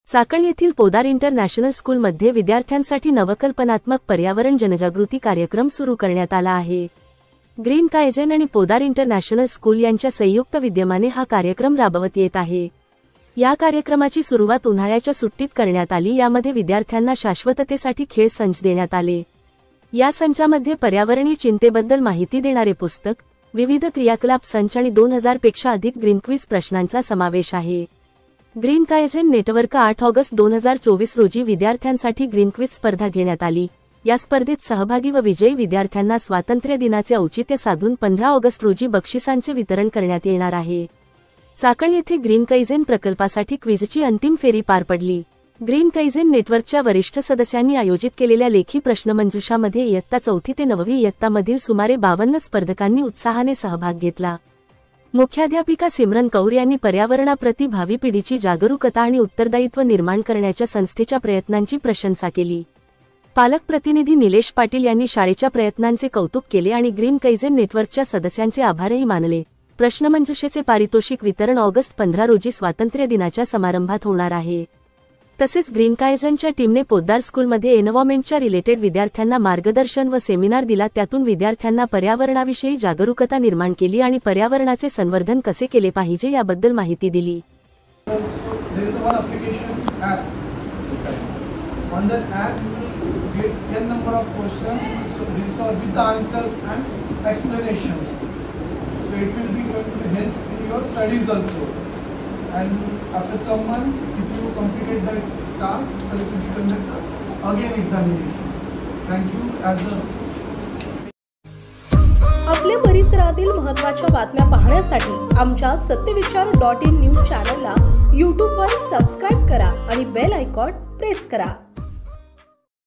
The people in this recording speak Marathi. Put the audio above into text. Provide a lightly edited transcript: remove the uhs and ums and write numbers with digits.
चाकण येथील पोदार इंटरनॅशनल स्कूलमध्ये विद्यार्थ्यांसाठी नवकल्पनात्मक पर्यावरण जनजागृती कार्यक्रम सुरू करण्यात आला आहे। ग्रीन कायझेन आणि पोदार इंटरनॅशनल स्कूल यांच्या संयुक्त विद्यमाने हा कार्यक्रम राबवत येत आहे। या कार्यक्रमाची सुरुवात उन्हाळ्याच्या सुट्टीत करण्यात आली। यामध्ये विद्यार्थ्यांना शाश्वततेसाठी खेळ संच देण्यात आले। या संचामध्ये पर्यावरणीय चिंतेबद्दल माहिती देणारे पुस्तक, विविध क्रियाकलाप संच आणि 2000 पेक्षा अधिक ग्रीन क्विज प्रश्नांचा समावेश आहे। ग्रीन कायझेन नेटवर्क 8 ऑगस्ट 2024 रोजी विद्यार्थ्यांसाठी ग्रीन क्विज स्पर्धा घेण्यात आली। या स्पर्धेत सहभागी व विजयी विद्यार्थ्यांना स्वातंत्र्य दिनाचे औचित्य साधून 15 ऑगस्ट रोजी बक्षिसांचे वितरण करण्यात येणार आहे। चाकण येथे ग्रीन कायझेन प्रकल्पासाठी क्विजची अंतिम फेरी पार पडली। ग्रीन कायझेन नेटवर्कच्या वरिष्ठ सदस्यांनी आयोजित केलेल्या लेखी प्रश्नमंजुषामध्ये इयत्ता 4थी ते 9वी इयत्तामधील सुमारे 52 स्पर्धकांनी उत्साहाने सहभाग घेतला। मुख्याध्यापिका सिमरन कौर यांनी पर्यावरणाप्रती भावी पिढीची जागरूकता आणि उत्तरदायित्व निर्माण करण्याच्या संस्थेच्या प्रयत्नांची प्रशंसा केली। पालक प्रतिनिधी निलेश पाटील यांनी शाळेच्या प्रयत्नांचे कौतुक केले आणि ग्रीन कायझेन नेटवर्कच्या सदस्यांचे आभारही मानले। प्रश्नमंजुषेचे पारितोषिक वितरण ऑगस्ट 15 रोजी स्वातंत्र्य दिनाच्या समारंभात होणार आहे। तसेच ग्रीन कायझेनच्या टीमने पोद्दार स्कूलमध्ये एन्व्हायरमेंटच्या रिलेटेड विद्यार्थ्यांना मार्गदर्शन व सेमिनार दिला। त्यातून विद्यार्थ्यांना पर्यावरणाविषयी जागरूकता निर्माण केली आणि पर्यावरणाचे संवर्धन कसे केले पाहिजे याबद्दल माहिती दिली। And after some months, if you completed that task, so it will be conducted again examination. Thank you. आपल्या परिसरातील महत्त्वाच्या बातम्या पाहण्यासाठी आमच्या सत्यविचार.in न्यूज चॅनलला YouTube वर सबस्क्राइब करा आणि बेल आयकॉन प्रेस करा।